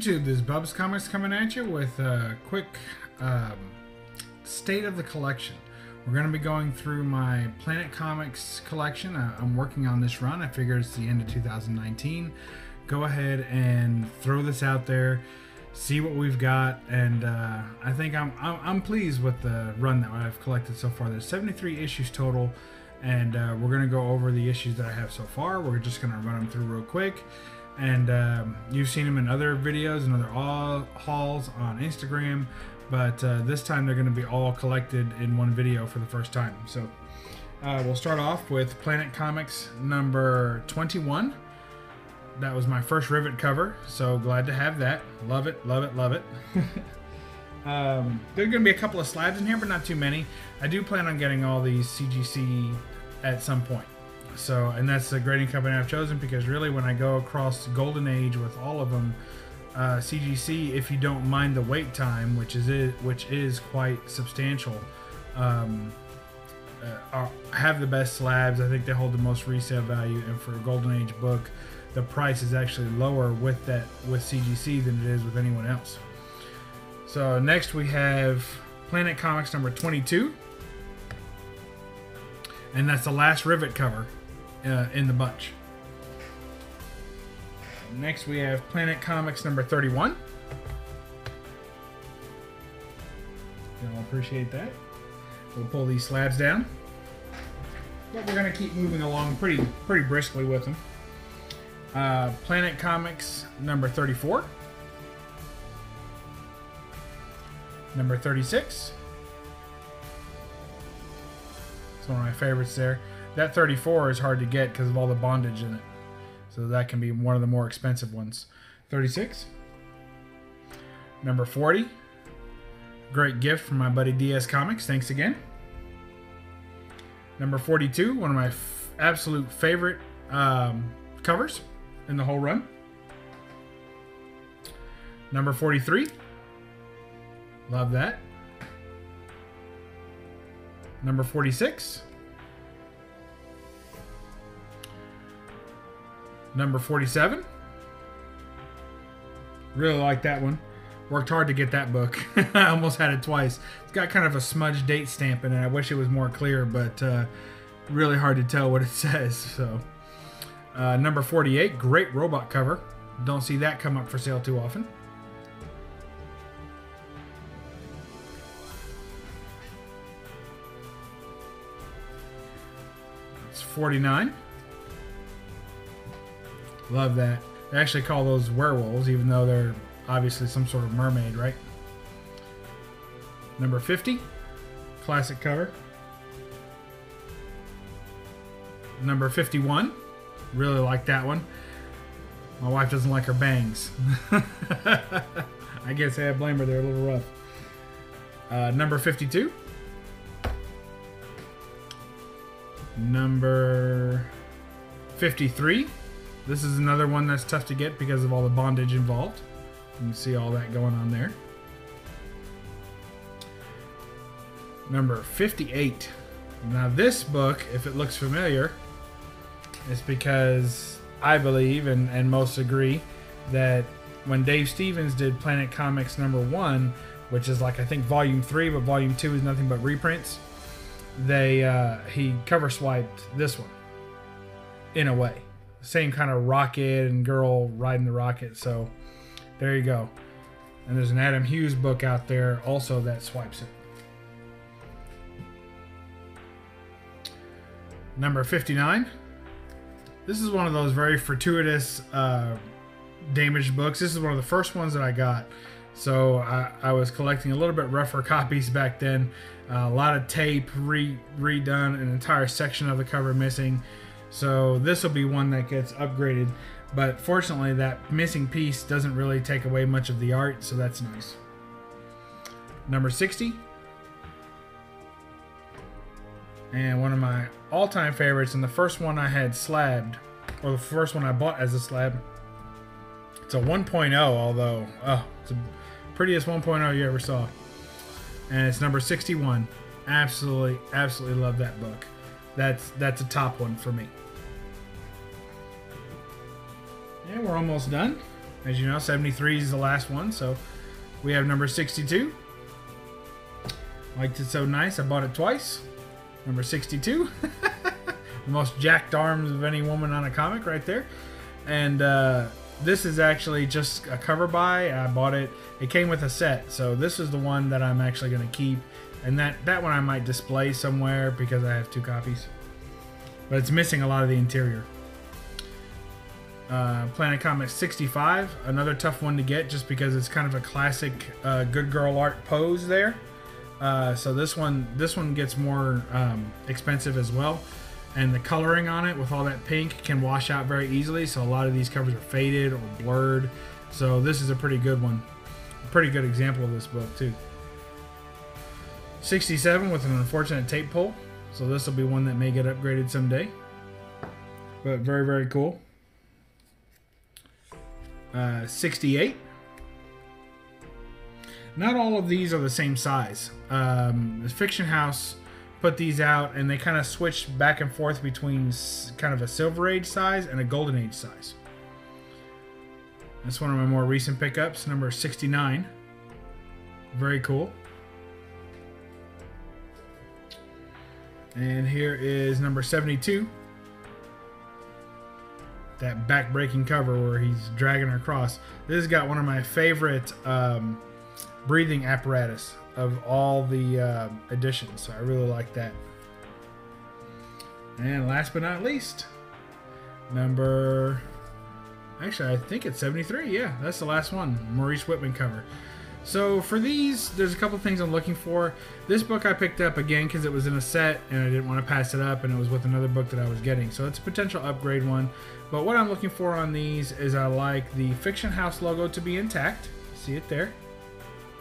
YouTube, this is BUB'S Comics coming at you with a quick state of the collection. We're going to be going through my Planet Comics collection. I'm working on this run. I figure it's the end of 2019. Go ahead and throw this out there, see what we've got, and I think I'm pleased with the run that I've collected so far. There's 73 issues total, and we're going to go over the issues that I have so far. We're just going to run them through real quick. And you've seen them in other videos and other hauls on Instagram, but this time they're going to be all collected in one video for the first time. So we'll start off with Planet Comics number 21. That was my first Rivet cover, so glad to have that. Love it, love it, love it. There are going to be a couple of slabs in here, but not too many. I do plan on getting all these CGC at some point. So, and that's the grading company I've chosen because really when I go across Golden Age with all of them, CGC, if you don't mind the wait time, which is quite substantial, have the best slabs. I think they hold the most resale value, and for a Golden Age book, the price is actually lower with CGC than it is with anyone else. So next we have Planet Comics number 22, and that's the last Rivet cover in the bunch. Next we have Planet Comics number 31. I'll appreciate that. We'll pull these slabs down, but we're going to keep moving along pretty briskly with them. Planet Comics number 34. Number 36. It's one of my favorites there. That 34 is hard to get because of all the bondage in it. So that can be one of the more expensive ones. 36. Number 40. Great gift from my buddy DS Comics. Thanks again. Number 42. One of my absolute favorite covers in the whole run. Number 43. Love that. Number 46. Number 47. Really like that one. Worked hard to get that book. I almost had it twice. It's got kind of a smudged date stamp in it. I wish it was more clear, but really hard to tell what it says. So, number 48. Great robot cover. Don't see that come up for sale too often. It's 49. Love that. They actually call those werewolves, even though they're obviously some sort of mermaid, right? Number 50. Classic cover. Number 51. Really like that one. My wife doesn't like her bangs. I guess I blame her. They're a little rough. Number 52. Number 53. This is another one that's tough to get because of all the bondage involved. You can see all that going on there. Number 58. Now this book, if it looks familiar, is because I believe, and most agree, that when Dave Stevens did Planet Comics number 1, which is like I think volume 3, but volume 2 is nothing but reprints, he cover swiped this one in a way. Same kind of rocket and girl riding the rocket, so there you go. And there's an Adam Hughes book out there also that swipes it. Number 59. This is one of those very fortuitous damaged books. This is one of the first ones that I got. So I was collecting a little bit rougher copies back then. A lot of tape redone, an entire section of the cover missing. So this will be one that gets upgraded, but fortunately that missing piece doesn't really take away much of the art, so that's nice. Number 60. And one of my all-time favorites, and the first one I had slabbed, or the first one I bought as a slab. It's a 1.0, although, it's the prettiest 1.0 you ever saw. And it's number 61. Absolutely love that book. That's a top one for me. And we're almost done. As you know, 73 is the last one, so we have number 62. Liked it so nice, I bought it twice. Number 62. The most jacked arms of any woman on a comic right there. And this is actually just a cover buy. I bought it. It came with a set, so this is the one that I'm actually going to keep. And that one I might display somewhere because I have 2 copies. But it's missing a lot of the interior. Planet Comics 65, another tough one to get just because it's kind of a classic good girl art pose there. So this one gets more expensive as well. And the coloring on it with all that pink can wash out very easily. So a lot of these covers are faded or blurred. So this is a pretty good one. A pretty good example of this book too. 67 with an unfortunate tape pull. So this will be one that may get upgraded someday. But very, very cool. 68. Not all of these are the same size. The Fiction House put these out and they kind of switched back and forth between kind of a Silver Age size and a Golden Age size. That's one of my more recent pickups, number 69. Very cool. And here is number 72. That back-breaking cover where he's dragging her across. This has got one of my favorite breathing apparatus of all the editions, so I really like that. And last but not least, number... Actually, I think it's 73. Yeah, that's the last one. Maurice Whitman cover. So for these, there's a couple things I'm looking for. This book I picked up again because it was in a set and I didn't want to pass it up, and it was with another book that I was getting. So it's a potential upgrade one. But what I'm looking for on these is I like the Fiction House logo to be intact. See it there?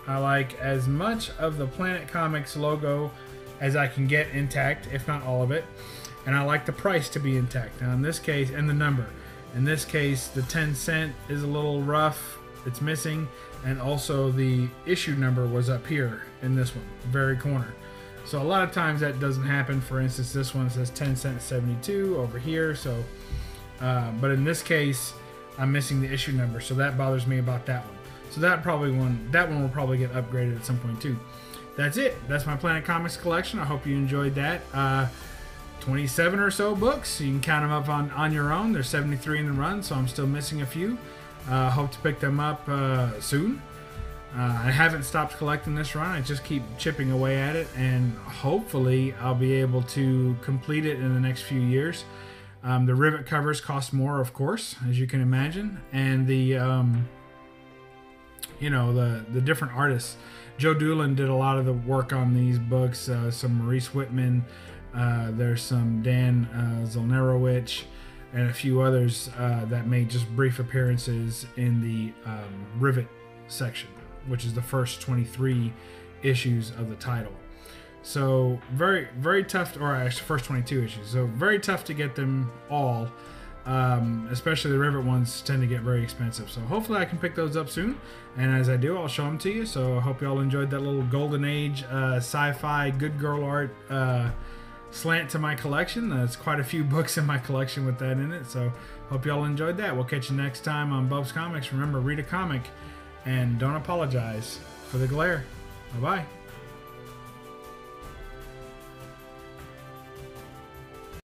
I like as much of the Planet Comics logo as I can get intact, if not all of it. And I like the price to be intact. Now in this case, and the number. In this case, the 10-cent is a little rough. It's missing. And also the issue number was up here in this one, very corner. So a lot of times that doesn't happen. For instance, this one says 10 cents 72 over here. So, but in this case, I'm missing the issue number. So that bothers me about that one. So that one will probably get upgraded at some point too. That's it. That's my Planet Comics collection. I hope you enjoyed that. 27 or so books. You can count them up on your own. There's 73 in the run, so I'm still missing a few. Hope to pick them up soon. I haven't stopped collecting this run. I just keep chipping away at it, and hopefully I'll be able to complete it in the next few years. The rivet covers cost more, of course, as you can imagine, and the the different artists. Joe Doolin did a lot of the work on these books. Some Maurice Whitman. There's some Dan Zolnerowicz and a few others that made just brief appearances in the Rivet section, which is the first 23 issues of the title. So very, very tough, or actually first 22 issues. So very tough to get them all, especially the Rivet ones tend to get very expensive. So hopefully I can pick those up soon. And as I do, I'll show them to you. So I hope you all enjoyed that little Golden Age sci-fi good girl art slant to my collection. There's quite a few books in my collection with that in it, so hope you all enjoyed that. We'll catch you next time on BUB'S Comics. Remember, read a comic and don't apologize for the glare. Bye-bye.